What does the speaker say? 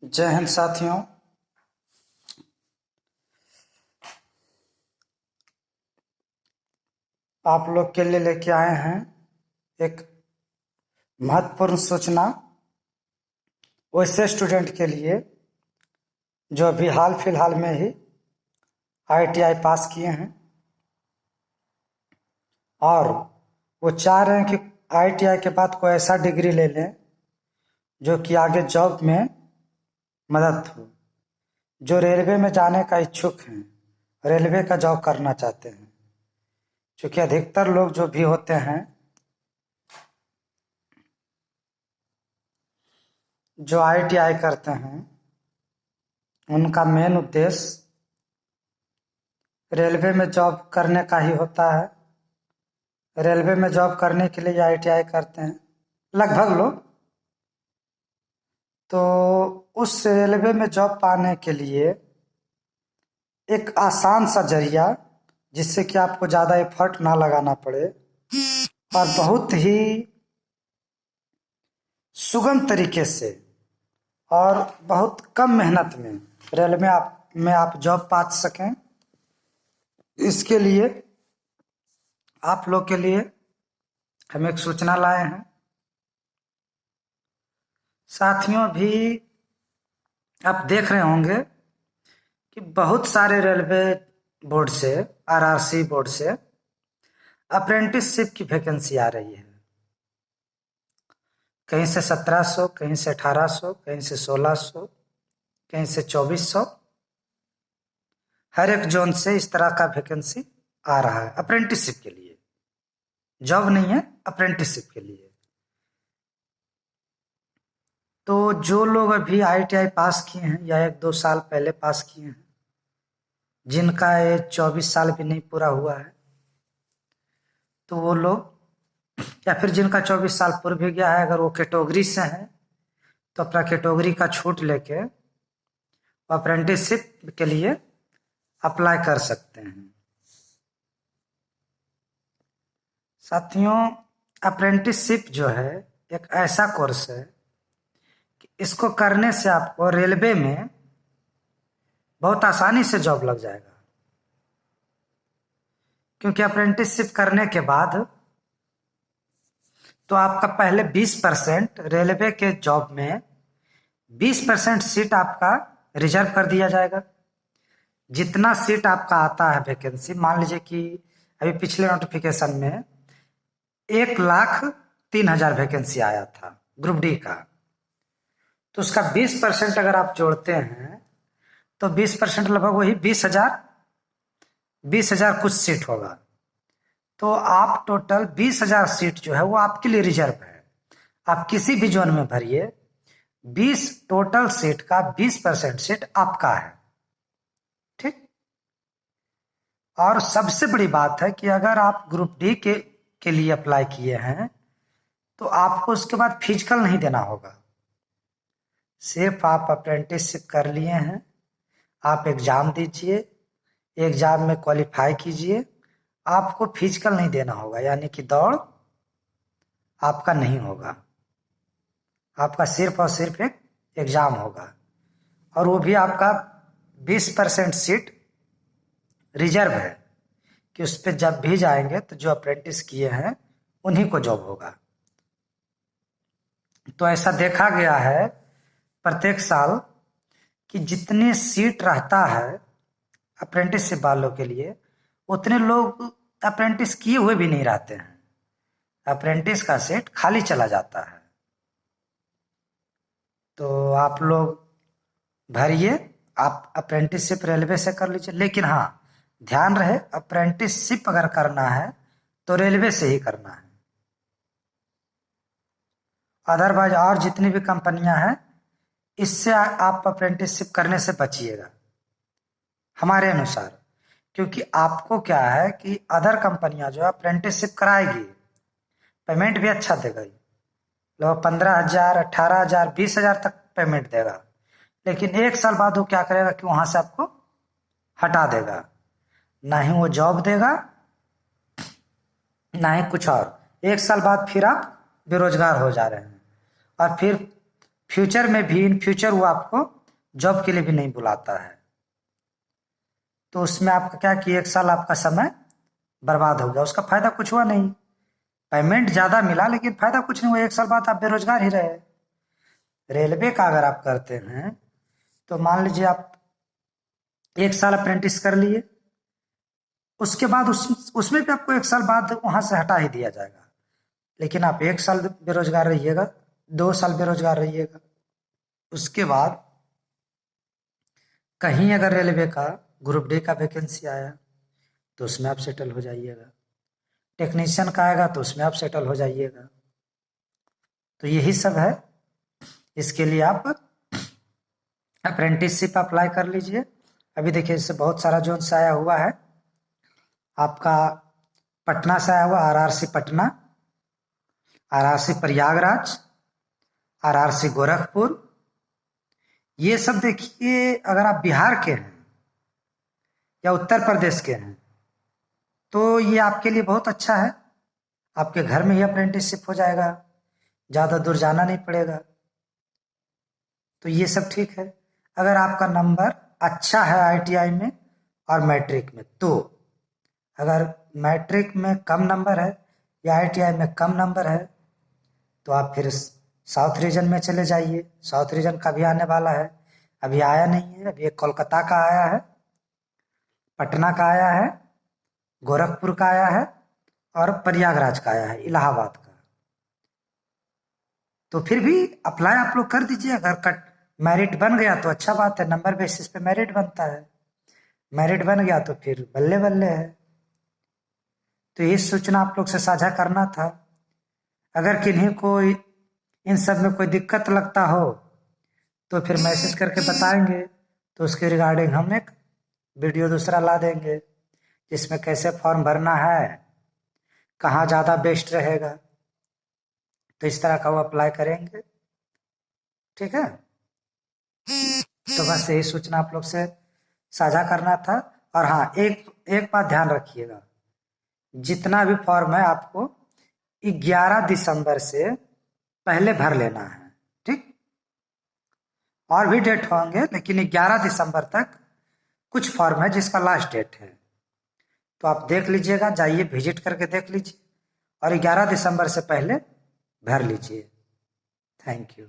जय हिंद साथियों। आप लोग के लिए लेके आए हैं एक महत्वपूर्ण सूचना वैसे स्टूडेंट के लिए जो अभी हाल फिलहाल में ही IITI पास किए हैं और वो चाह रहे हैं कि IITI के बाद कोई ऐसा डिग्री ले लें जो कि आगे जॉब में मदद हो। जो रेलवे में जाने का इच्छुक हैं, रेलवे का जॉब करना चाहते हैं, क्योंकि अधिकतर लोग जो भी होते हैं जो IITI करते हैं उनका मेन उद्देश्य रेलवे में जॉब करने का ही होता है। रेलवे में जॉब करने के लिए IITI करते हैं लगभग लोग। तो उस रेलवे में जॉब पाने के लिए एक आसान सा जरिया, जिससे कि आपको ज़्यादा एफर्ट ना लगाना पड़े और बहुत ही सुगम तरीके से और बहुत कम मेहनत में रेलवे में आप जॉब पा सकें, इसके लिए आप लोग के लिए हम एक सूचना लाए हैं। साथियों, भी आप देख रहे होंगे कि बहुत सारे रेलवे बोर्ड से, RRC बोर्ड से अप्रेंटिसशिप की वैकेंसी आ रही है। कहीं से 1700, कहीं से 1800, कहीं से 1600, कहीं से 2400। हर एक जोन से इस तरह का वैकेंसी आ रहा है अप्रेंटिसशिप के लिए। जॉब नहीं है, अप्रेंटिसशिप के लिए। तो जो लोग अभी IITI पास किए हैं या 1-2 साल पहले पास किए हैं, जिनका एज 24 साल भी नहीं पूरा हुआ है, तो वो लोग, या फिर जिनका 24 साल पूर्व भी गया है, अगर वो कैटेगरी से हैं तो अपना कैटेगरी का छूट लेके अप्रेंटिसशिप के लिए अप्लाई कर सकते हैं। साथियों, अप्रेंटिसशिप जो है एक ऐसा कोर्स है कि इसको करने से आपको रेलवे में बहुत आसानी से जॉब लग जाएगा। क्योंकि अप्रेंटिसशिप करने के बाद तो आपका पहले 20% रेलवे के जॉब में 20% सीट आपका रिजर्व कर दिया जाएगा। जितना सीट आपका आता है वैकेंसी, मान लीजिए कि अभी पिछले नोटिफिकेशन में 1,03,000 वैकेंसी आया था ग्रुप डी का, तो उसका 20% अगर आप जोड़ते हैं तो 20% लगभग वही 20,000 कुछ सीट होगा। तो आप टोटल 20,000 सीट जो है वो आपके लिए रिजर्व है। आप किसी भी जोन में भरिए, 20 टोटल सीट का 20% सीट आपका है। ठीक। और सबसे बड़ी बात है कि अगर आप ग्रुप डी के लिए अप्लाई किए हैं तो आपको उसके बाद फिजिकल नहीं देना होगा। सिर्फ आप अप्रेंटिसशिप कर लिए हैं, आप एग्जाम दीजिए, एग्जाम में क्वालिफाई कीजिए, आपको फिजिकल नहीं देना होगा, यानी कि दौड़ आपका नहीं होगा। आपका सिर्फ और सिर्फ एक एग्जाम होगा, और वो भी आपका 20% सीट रिजर्व है कि उस पर जब भी जाएंगे तो जो अप्रेंटिस किए हैं उन्हीं को जॉब होगा। तो ऐसा देखा गया है प्रत्येक साल कि जितनी सीट रहता है अप्रेंटिसशिप वालों के लिए, उतने लोग अप्रेंटिस किए हुए भी नहीं रहते हैं। अप्रेंटिस का सीट खाली चला जाता है। तो आप लोग भरिए, आप अप्रेंटिसशिप रेलवे से कर लीजिए, लेकिन हाँ, ध्यान रहे अप्रेंटिसशिप अगर करना है तो रेलवे से ही करना है। अदरवाइज और जितनी भी कंपनियां हैं, इससे आप अप्रेंटिसशिप करने से बचिएगा हमारे अनुसार। क्योंकि आपको क्या है कि अदर कंपनियां जो अप्रेंटिसशिप कराएगी, पेमेंट भी अच्छा देगा। लोग 15,000, 18,000, 20,000 तक पेमेंट देगा, लेकिन 1 साल बाद वो क्या करेगा कि वहां से आपको हटा देगा। ना ही वो जॉब देगा, ना ही कुछ और। 1 साल बाद फिर आप बेरोजगार हो जा रहे हैं, और फिर फ्यूचर में भी, इन फ्यूचर वो आपको जॉब के लिए भी नहीं बुलाता है। तो उसमें आपका क्या कि 1 साल आपका समय बर्बाद हो गया, उसका फायदा कुछ हुआ नहीं। पेमेंट ज्यादा मिला लेकिन फायदा कुछ नहीं हुआ, 1 साल बाद आप बेरोजगार ही रहे। रेलवे का अगर आप करते हैं तो मान लीजिए आप 1 साल अप्रेंटिस कर लिए, उसके बाद उसमें भी आपको 1 साल बाद वहां से हटा ही दिया जाएगा, लेकिन आप 1 साल बेरोजगार रहिएगा, 2 साल बेरोजगार रहिएगा। उसके बाद कहीं अगर रेलवे का ग्रुप डी का वैकेंसी आया तो उसमें आप सेटल हो जाइएगा, टेक्नीशियन का आएगा तो उसमें आप सेटल हो जाइएगा। तो यही सब है, इसके लिए आप अप्रेंटिसशिप अप्लाई कर लीजिए। अभी देखिए इससे बहुत सारा जोन से आया हुआ है, आपका पटना से आया हुआ RRC Patna, RRC Prayagraj, RRC Gorakhpur. ये सब देखिए अगर आप बिहार के हैं या उत्तर प्रदेश के हैं तो ये आपके लिए बहुत अच्छा है, आपके घर में ही अप्रेंटिसशिप हो जाएगा, ज़्यादा दूर जाना नहीं पड़ेगा। तो ये सब ठीक है। अगर आपका नंबर अच्छा है आईटीआई में और मैट्रिक में, तो अगर मैट्रिक में कम नंबर है या आईटीआई में कम नंबर है तो आप फिर साउथ रीजन में चले जाइए। साउथ रीजन का भी आने वाला है, अभी आया नहीं है, अभी एक कोलकाता का आया है, पटना का आया है, गोरखपुर का आया है और प्रयागराज का आया है, इलाहाबाद का। तो फिर भी अप्लाई आप लोग कर दीजिए, अगर कट मेरिट बन गया तो अच्छा बात है, नंबर बेसिस पे मेरिट बनता है, मेरिट बन गया तो फिर बल्ले बल्ले है। तो ये सूचना आप लोग से साझा करना था। अगर किन्हीं को इन सब में कोई दिक्कत लगता हो तो फिर मैसेज करके बताएंगे, तो उसके रिगार्डिंग हम एक वीडियो दूसरा ला देंगे जिसमें कैसे फॉर्म भरना है, कहाँ ज़्यादा बेस्ट रहेगा, तो इस तरह का वो अप्लाई करेंगे। ठीक है, तो बस यही सूचना आप लोग से साझा करना था। और हाँ, एक बात ध्यान रखिएगा, जितना भी फॉर्म है आपको 11 दिसंबर से पहले भर लेना है। ठीक, और भी डेट होंगे लेकिन 11 दिसंबर तक कुछ फॉर्म है जिसका लास्ट डेट है, तो आप देख लीजिएगा, जाइए विजिट करके देख लीजिए और 11 दिसंबर से पहले भर लीजिए। Thank you.